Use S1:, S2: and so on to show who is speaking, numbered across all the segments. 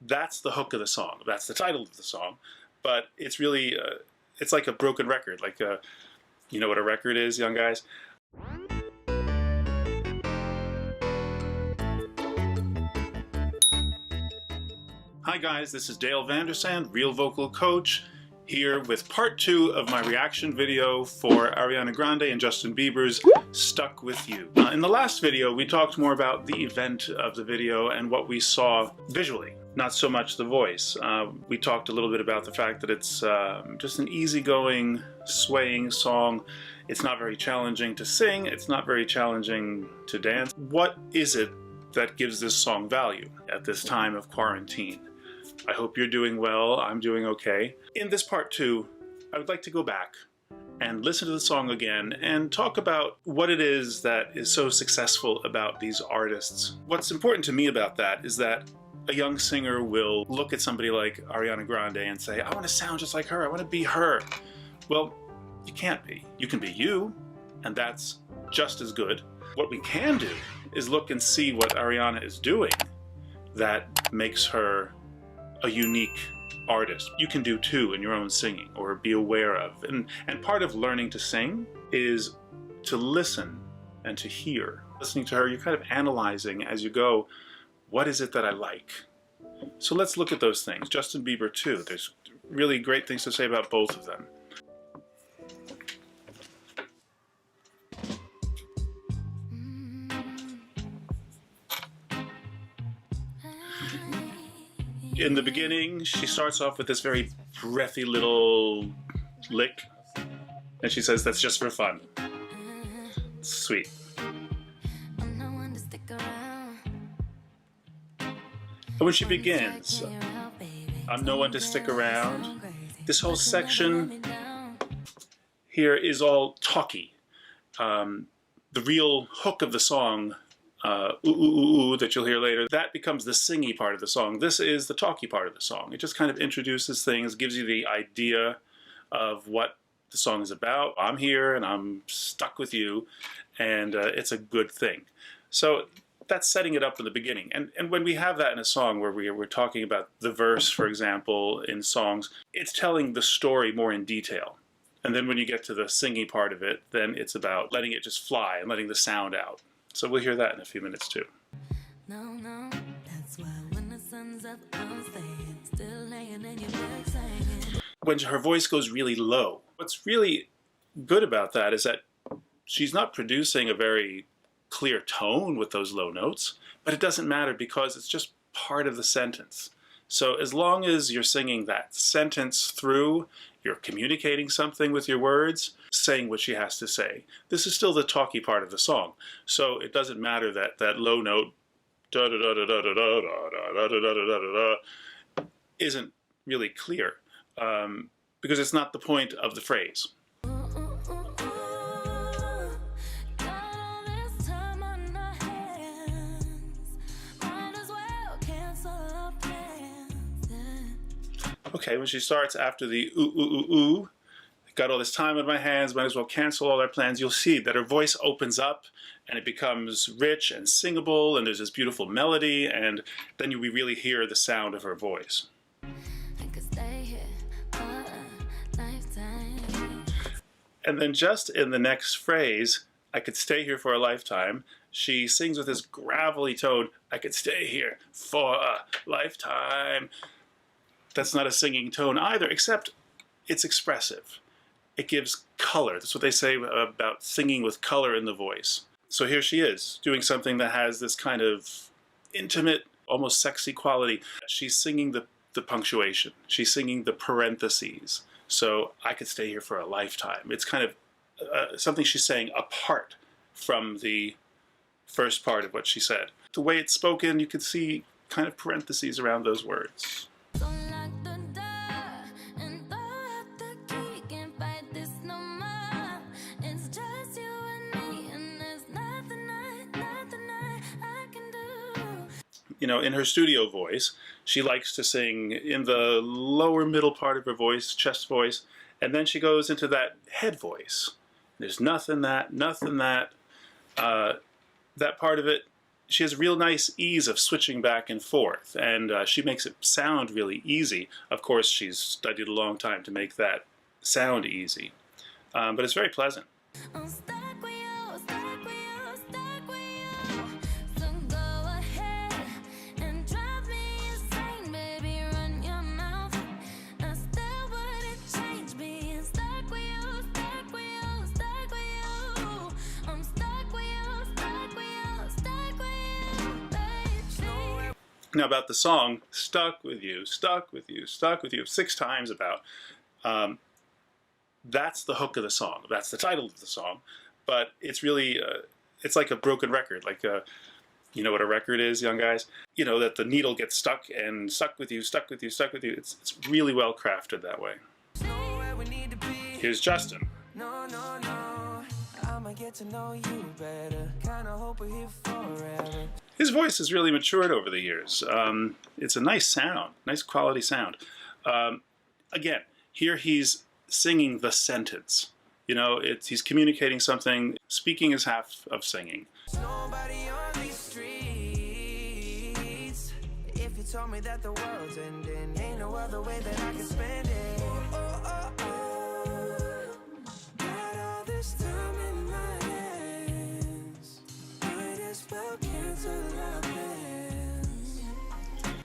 S1: That's the hook of the song. That's the title of the song. But it's really, it's like a broken record. Like, you know what a record is, young guys? Hi guys, this is Dale Vandersand, Real Vocal Coach, here with part 2 of my reaction video for Ariana Grande and Justin Bieber's Stuck With You. In the last video, we talked more about the event of the video and what we saw visually, not so much the voice. We talked a little bit about the fact that it's just an easygoing, swaying song. It's not very challenging to sing, it's not very challenging to dance. What is it that gives this song value at this time of quarantine? I hope you're doing well. I'm doing okay. In this part 2, I would like to go back and listen to the song again and talk about what it is that is so successful about these artists. What's important to me about that is that a young singer will look at somebody like Ariana Grande and say, I want to sound just like her. I want to be her. Well, you can't be. You can be you, and that's just as good. What we can do is look and see what Ariana is doing that makes her a unique artist. You can do too in your own singing, or be aware of. And part of learning to sing is to listen and to hear. Listening to her, you're kind of analyzing as you go, what is it that I like? So let's look at those things. Justin Bieber too. There's really great things to say about both of them. In the beginning, she starts off with this very breathy little lick, and she says that's just for fun. It's sweet. And when she begins, I'm no one to stick around, this whole section here is all talky. The real hook of the song, ooh, ooh, ooh, ooh, that you'll hear later, that becomes the singy part of the song. This is the talky part of the song. It just kind of introduces things, gives you the idea of what the song is about. I'm here and I'm stuck with you, and it's a good thing. So that's setting it up in the beginning. And when we have that in a song where we're talking about the verse, for example, in songs, it's telling the story more in detail. And then when you get to the singy part of it, then it's about letting it just fly and letting the sound out. So we'll hear that in a few minutes too. No, that's why when the sun's up, I'm staying, still laying in your bed singing. When her voice goes really low, what's really good about that is that she's not producing a very clear tone with those low notes, but it doesn't matter because it's just part of the sentence. So as long as you're singing that sentence through, you're communicating something with your words, saying what she has to say. This is still the talky part of the song. So it doesn't matter that that low note da da da da da da da da da da da da da isn't really clear, because it's not the point of the phrase. Okay, when she starts after the ooh, ooh, ooh, ooh, got all this time on my hands, might as well cancel all our plans, you'll see that her voice opens up and it becomes rich and singable, and there's this beautiful melody, and then we really hear the sound of her voice. And then just in the next phrase, I could stay here for a lifetime, she sings with this gravelly tone, I could stay here for a lifetime. That's not a singing tone either, except it's expressive. It gives color. That's what they say about singing with color in the voice. So here she is, doing something that has this kind of intimate, almost sexy quality. She's singing the punctuation. She's singing the parentheses. So I could stay here for a lifetime. It's kind of something she's saying apart from the first part of what she said. The way it's spoken, you could see kind of parentheses around those words. You know, in her studio voice, she likes to sing in the lower middle part of her voice, chest voice, and then she goes into that head voice. There's nothing that. That part of it she has a real nice ease of switching back and forth, and she makes it sound really easy. Of course, she's studied a long time to make that sound easy, but it's very pleasant. Now about the song, stuck with you, stuck with you, stuck with you, 6 times about. That's the hook of the song. That's the title of the song. But it's really, it's like a broken record. Like, you know what a record is, young guys? You know, that the needle gets stuck and stuck with you, stuck with you, stuck with you. It's really well crafted that way. Here's Justin. No, no, no. I'ma get to know you better. Kinda hope we're here forever. His voice has really matured over the years. It's a nice sound, nice quality sound. Again, here he's singing the sentence. You know, he's communicating something. Speaking is half of singing. Nobody on these streets. If you told me that the world's ending, ain't no other way that I can spend it. Got all this time in my hands. Might as well cancel our plans.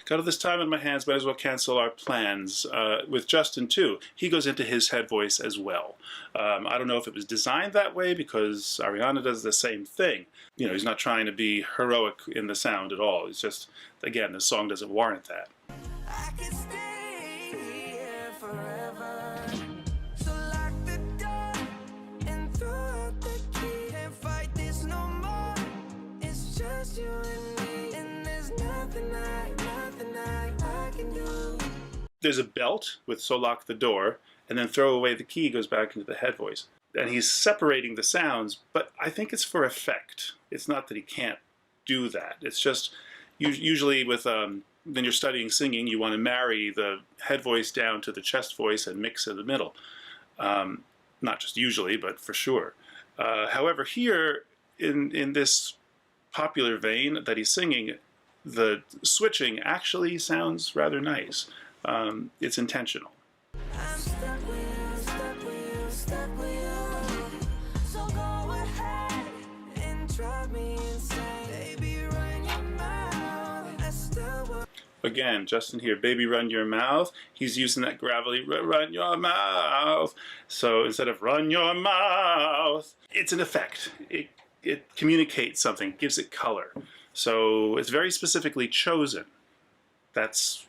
S1: Got all this time in my hands, might as well cancel our plans. With Justin, too, he goes into his head voice as well. I don't know if it was designed that way because Ariana does the same thing. You know, he's not trying to be heroic in the sound at all. It's just, again, the song doesn't warrant that. I can stay here forever. So lock the door and throw out the key. Can't fight this no more. It's just you and me, and there's nothing I can do. There's a belt with "So lock the door," and then "throw away the key" goes back into the head voice. And he's separating the sounds, but I think it's for effect. It's not that he can't do that. It's just, usually with, when you're studying singing, you want to marry the head voice down to the chest voice and mix in the middle. Not just usually, but for sure. However, here, in this popular vein that he's singing, the switching actually sounds rather nice. It's intentional. I'm stuck with you, stuck with you, stuck with you. So go ahead and drive me insane. Baby, run your mouth. Again, Justin here, baby, run your mouth. He's using that gravelly, run your mouth. So instead of run your mouth, it's an effect. It communicates something, gives it color. So it's very specifically chosen. That's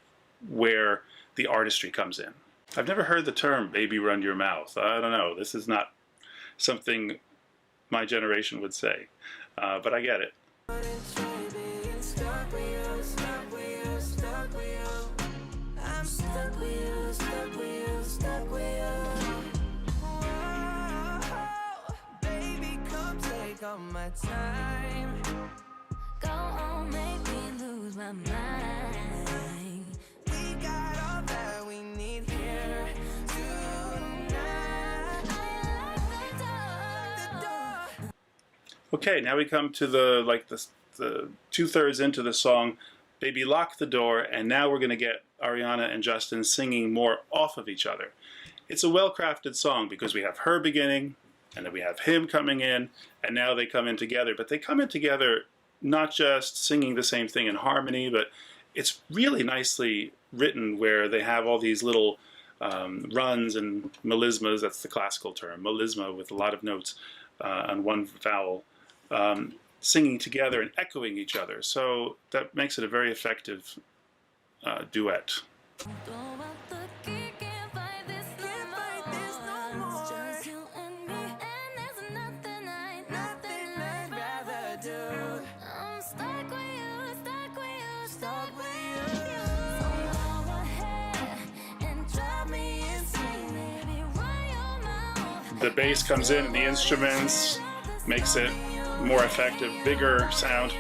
S1: where the artistry comes in. I've never heard the term, baby run your mouth. I don't know. This is not something my generation would say. But I get it. Baby, come take all my time. Go on, make me lose my mind. We got all that we need here tonight. Okay, now we come to the the 2/3 into the song, "Baby Lock the Door," and now we're going to get Ariana and Justin singing more off of each other. It's a well-crafted song because we have her beginning, and then we have him coming in, and now they come in together. But they come in together not just singing the same thing in harmony, but it's really nicely written where they have all these little runs and melismas. That's the classical term, melisma, with a lot of notes on one vowel, singing together and echoing each other. So that makes it a very effective duet. The bass comes in and the instruments makes it more effective, bigger sound.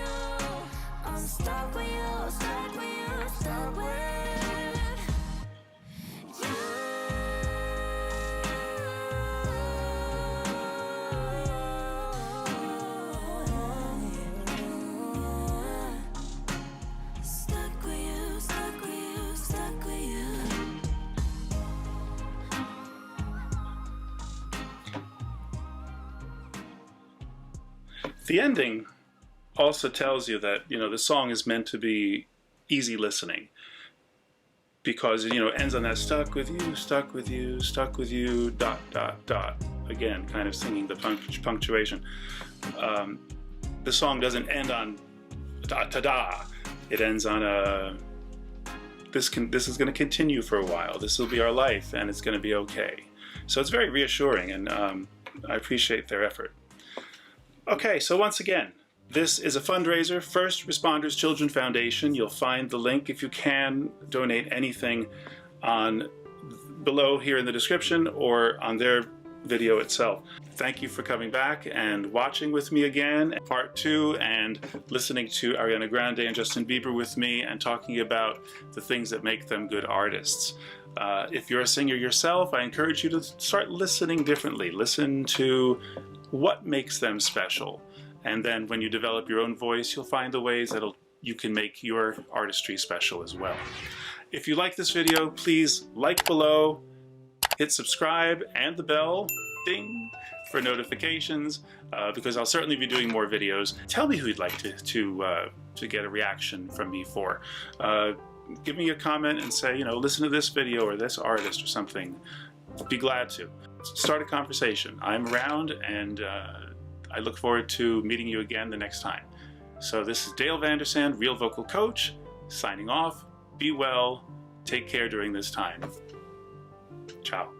S1: The ending also tells you that, you know, the song is meant to be easy listening, because, you know, it ends on that stuck with you, stuck with you, stuck with you, dot, dot, dot. Again, kind of singing the punctuation. The song doesn't end on da da da. It ends on a this is going to continue for a while. This will be our life, and it's going to be okay. So it's very reassuring, and I appreciate their effort. Okay, so once again, this is a fundraiser, First Responders Children Foundation. You'll find the link if you can donate anything on below here in the description or on their video itself. Thank you for coming back and watching with me again, part 2, and listening to Ariana Grande and Justin Bieber with me and talking about the things that make them good artists. If you're a singer yourself, I encourage you to start listening differently. Listen to what makes them special. And then when you develop your own voice, you'll find the ways that you can make your artistry special as well. If you like this video, please like below, hit subscribe and the bell, ding, for notifications, because I'll certainly be doing more videos. Tell me who you'd like to get a reaction from me for. Give me a comment and say, you know, listen to this video or this artist or something. Be glad to. Start a conversation. I'm around, and I look forward to meeting you again the next time. So this is Dale Vandersand, Real Vocal Coach, signing off. Be well. Take care during this time. Ciao.